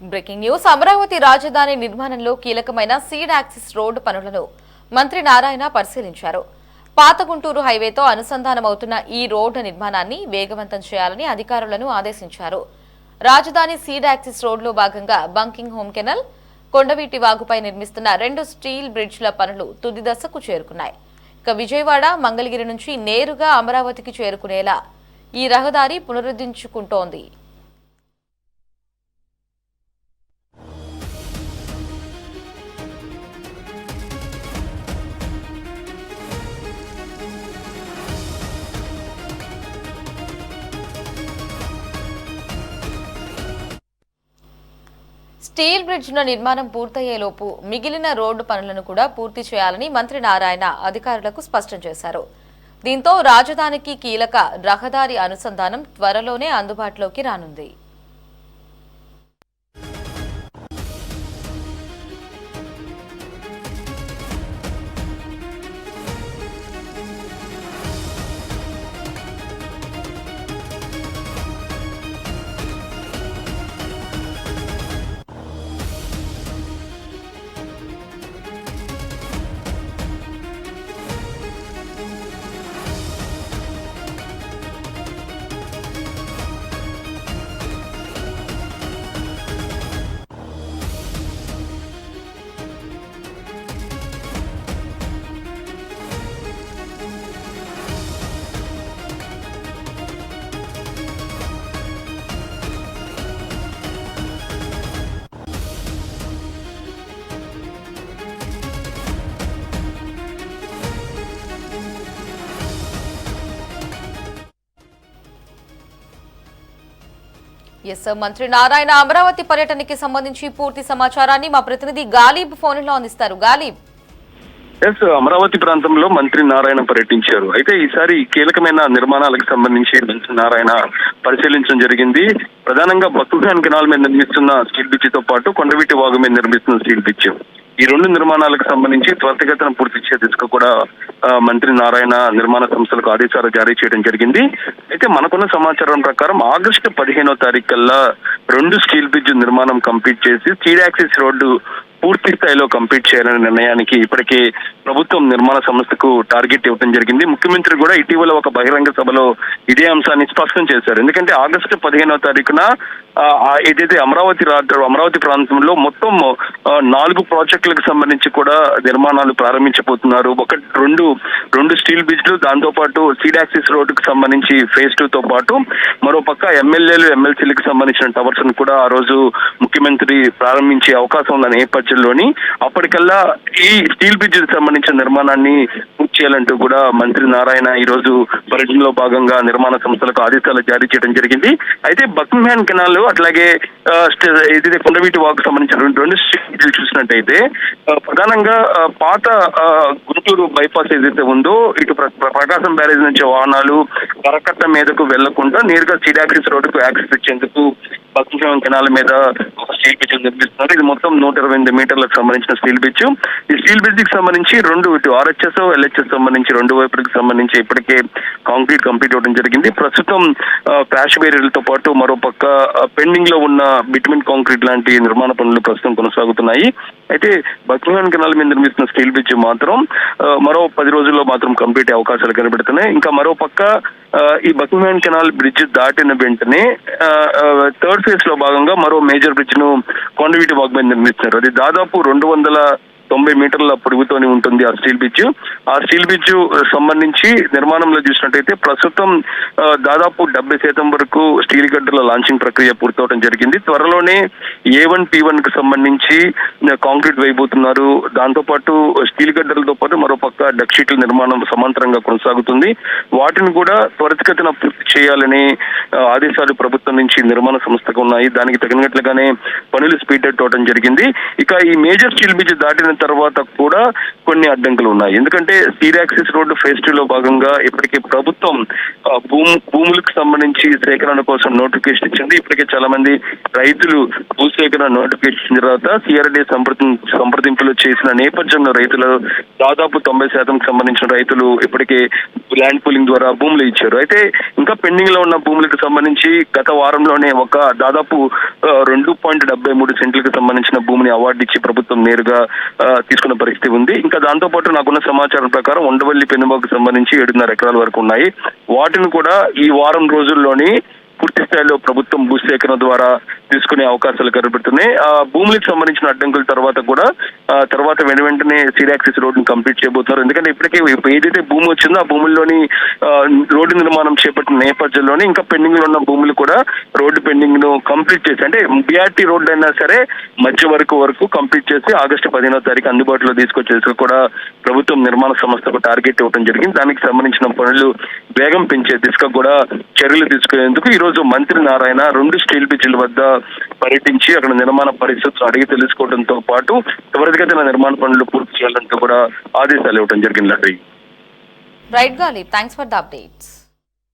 Breaking news. Amaravati రాజధాని నిర్మాణంలో కీలకమైన సీడ్ యాక్సిస్ రోడ్డు పనులను మంత్రి నారాయణ పరిశీలించారు. పాత గుంటూరు హైవేతో అనుసంధానమవుతున్న ఈ రోడ్డు నిర్మాణాన్ని వేగవంతం చేయాలని అధికారులను ఆదేశించారు. రాజధాని సీడ్ యాక్సిస్ రోడ్లో భాగంగా బంకింగ్ హోమ్ కెనాల్, కొండవీటి వాగుపై నిర్మిస్తున్న 2 స్టీల్ బ్రిడ్జ్ల పనులు తుది దశకు చేరుకున్నాయి. ఇక విజయవాడ, మంగళగిరి నుంచి నేరుగా అమరావతికి చేరుకునేలా ఈ రహదారి పునరుద్ధరించుకుంటోంది. స్టీల్ బ్రిడ్జ్ల నిర్మాణం పూర్తయ్యేలోపు మిగిలిన రోడ్డు పనులను కూడా పూర్తి చేయాలని మంత్రి నారాయణ అధికారులకు స్పష్టం చేశారు. దీంతో రాజధానికి కీలక రహదారి అనుసంధానం త్వరలోనే అందుబాటులోకి రానుంది. మంత్రి నారాయణ అమరావతి పర్యటనకి సంబంధించి పూర్తి సమాచారాన్ని మా ప్రతినిధి గాలిబ్ ఫోన్లో అందిస్తారు. గాలిబ్. అమరావతి ప్రాంతంలో మంత్రి నారాయణ పర్యటించారు. అయితే ఈసారి కీలకమైన నిర్మాణాలకు సంబంధించి మంత్రి నారాయణ పరిశీలించడం జరిగింది. ప్రధానంగా బక్కింగ్హామ్ కెనాల్ మీద నిర్మిస్తున్న స్టీల్ బ్రిడ్జ్ తో పాటు కొండవీటి వాగు మీద నిర్మిస్తున్న స్టీల్ బ్రిడ్జ్, ఈ 2 నిర్మాణాలకు సంబంధించి త్వరితగతిన పూర్తి చేసే దిశగా కూడా మంత్రి నారాయణ నిర్మాణ సంస్థలకు ఆదేశాలు జారీ చేయడం జరిగింది. అయితే మనకున్న సమాచారం ప్రకారం ఆగస్టు 15వ తారీఖు కల్లా 2 స్టీల్ బ్రిడ్జ్ నిర్మాణం కంప్లీట్ చేసి సీడ్ యాక్సిస్ రోడ్డు పూర్తి స్థాయిలో కంప్లీట్ చేయాలనే నిర్ణయానికి ఇప్పటికే ప్రభుత్వం నిర్మాణ సంస్థకు టార్గెట్ ఇవ్వడం జరిగింది. ముఖ్యమంత్రి కూడా ఇటీవల ఒక బహిరంగ సభలో ఇదే అంశాన్ని స్పష్టం చేశారు. ఎందుకంటే ఆగస్టు 15వ తారీఖున ఏదైతే అమరావతి ప్రాంతంలో మొత్తం 4 ప్రాజెక్టులకు సంబంధించి కూడా నిర్మాణాలు ప్రారంభించబోతున్నారు. రెండు స్టీల్ బ్రిడ్జ్లు, దాంతో పాటు సీడ్ యాక్సిస్ రోడ్డుకు సంబంధించి ఫేజ్ 2 తో పాటు మరోపక్క ఎమ్మెల్యేలు, ఎమ్మెల్సీలకు సంబంధించిన టవర్స్ ను కూడా ఆ రోజు ముఖ్యమంత్రి ప్రారంభించే అవకాశం ఉన్న నేపథ్యంలోని అప్పటికల్లా ఈ స్టీల్ బ్రిడ్జ్ సంబంధించిన నిర్మాణాన్ని పూర్తి చేయాలంటూ కూడా మంత్రి నారాయణ ఈ రోజు పర్యటనలో భాగంగా నిర్మాణ సంస్థలకు ఆదేశాలు జారీ చేయడం జరిగింది. అయితే బక్కింగ్హామ్ కెనాల్ అట్లాగే ఏదైతే కొండవీటి వాకు సంబంధించిన 2 స్టీల్ చూసినట్టయితే ప్రధానంగా పాత గుంటూరు బైపాస్ ఏదైతే ఉందో ఇటు ప్రకాశం బ్యారేజ్ నుంచి వాహనాలు కరకట్ట మీదకు వెళ్లకుండా నేరుగా సీడ్ యాక్సిస్ రోడ్డుకు యాక్సెస్ ఇచ్చేందుకు బక్కింగ్హామ్ కెనాల్ మీద ఒక స్టీల్ బ్రిడ్జ్ నిర్మిస్తున్నారు. ఇది మొత్తం 128 మీటర్లకు సంబంధించిన స్టీల్ బ్రిడ్జ్. ఈ స్టీల్ బ్రిడ్జ్ కి సంబంధించి 2 ఇటు ఆర్హెచ్ఎస్, ఎల్హెచ్ఎస్ సంబంధించి 2 వైపులకు సంబంధించి ఇప్పటికే కాంక్రీట్ కంప్లీట్ అవ్వడం జరిగింది. ప్రస్తుతం క్రాష్ బ్యారియర్లతో పాటు మరోపక్క పెండింగ్ లో ఉన్న బిట్మిన్ కాంక్రీట్ లాంటి నిర్మాణ పనులు ప్రస్తుతం కొనసాగుతున్నాయి. అయితే బక్కింగ్హామ్ కెనాల్ మీద నిర్మిస్తున్న స్టీల్ బ్రిడ్జ్ మాత్రం మరో 10 రోజుల్లో మాత్రం కంప్లీట్ అయ్యే అవకాశాలు కనబడుతున్నాయి. ఇంకా మరోపక్క ఈ బక్కింగ్హామ్ కెనాల్ బ్రిడ్జ్ దాటిన వెంటనే 3rd ఫేజ్ లో భాగంగా మరో మేజర్ బ్రిడ్జ్ ను కొండవీటి వాగు మీద నిర్మిస్తున్నారు. అది దాదాపు 290 మీటర్ల పొడుగుతోనే ఉంటుంది ఆ స్టీల్ బ్రిడ్జ్. ఆ స్టీల్ బ్రిడ్జ్ సంబంధించి నిర్మాణంలో చూసినట్టయితే ప్రస్తుతం దాదాపు 70% వరకు స్టీల్ గడ్డల లాంచింగ్ ప్రక్రియ పూర్తవడం జరిగింది. త్వరలోనే A1, P1 కి సంబంధించి కాంక్రీట్ వేయబోతున్నారు. దాంతో పాటు స్టీల్ గడ్డలతో పాటు మరోపక్క డక్ షీట్ల నిర్మాణం సమాంతరంగా కొనసాగుతుంది. వాటిని కూడా త్వరితగతిన పూర్తి చేయాలని ఆదేశాలు ప్రభుత్వం నుంచి నిర్మాణ సంస్థకు ఉన్నాయి. దానికి తగినట్లుగానే పనులు స్పీడ్ అవడం జరిగింది. ఇక ఈ మేజర్ స్టీల్ బ్రిడ్జ్ దాటిన తర్వాత కూడా కొన్ని అడ్డంకులు ఉన్నాయి. ఎందుకంటే సీడ్ యాక్సిస్ రోడ్డు ఫేజ్ 2 లో భాగంగా ఇప్పటికే ప్రభుత్వం భూములకు సంబంధించి సేకరణ కోసం నోటిఫికేషన్ ఇచ్చింది. ఇప్పటికే చాలా మంది రైతులు భూసేకరణ నోటిఫికేషన్ ఇచ్చిన తర్వాత CRD సంప్రదింపులు చేసిన నేపథ్యంలో రైతులు దాదాపు 90% సంబంధించిన రైతులు ఇప్పటికే ల్యాండ్ పూలింగ్ ద్వారా భూములు ఇచ్చారు. అయితే ఇంకా పెండింగ్ లో ఉన్న భూములకు సంబంధించి గత వారంలోనే దాదాపు 2.73 సెంట్లకు సంబంధించిన భూమిని అవార్డు ఇచ్చి ప్రభుత్వం నేరుగా తీసుకున్న పరిస్థితి ఉంది. ఇంకా దాంతో పాటు నాకున్న సమాచారం ప్రకారం ఉండవల్లి పెనుమకు సంబంధించి 7.5 ఎకరాల వరకు ఉన్నాయి. వాటిని కూడా ఈ వారం రోజుల్లోని పూర్తి స్థాయిలో ప్రభుత్వం భూసేకరణ ద్వారా తీసుకునే అవకాశాలు కనబడుతున్నాయి. ఆ భూములకు సంబంధించిన అడ్డంకుల తర్వాత వెంటనే సీడ్ యాక్సెస్ రోడ్డును కంప్లీట్ చేయబోతున్నారు. ఎందుకంటే ఇప్పటికే ఏదైతే భూమి వచ్చిందో ఆ భూముల్లోని రోడ్డు నిర్మాణం చేపట్టిన నేపథ్యంలోనే ఇంకా పెండింగ్ లో ఉన్న భూములు కూడా రోడ్డు పెండింగ్ ను కంప్లీట్ చేసి, అంటే BRT రోడ్డు అయినా సరే మధ్య వరకు కంప్లీట్ చేసి ఆగస్టు 15వ తారీఖు అందుబాటులో తీసుకొచ్చేసి కూడా ప్రభుత్వం నిర్మాణ సంస్థకు టార్గెట్ ఇవ్వడం జరిగింది. దానికి సంబంధించిన పనులు వేగం పెంచే దిశగా కూడా చర్యలు తీసుకునేందుకు ఈ రోజు మంత్రి నారాయణ 2 స్టీల్ బ్రిడ్జిల వద్ద పర్యటించి అక్కడ నిర్మాణ పరిస్థితులు అడిగి తెలుసుకోవడంతో పాటు త్వరితగతిన నిర్మాణ పనులు పూర్తి చేయాలంటూ కూడా ఆదేశాలు ఇవ్వడం జరిగింది. Right Ghalib, thanks for the updates.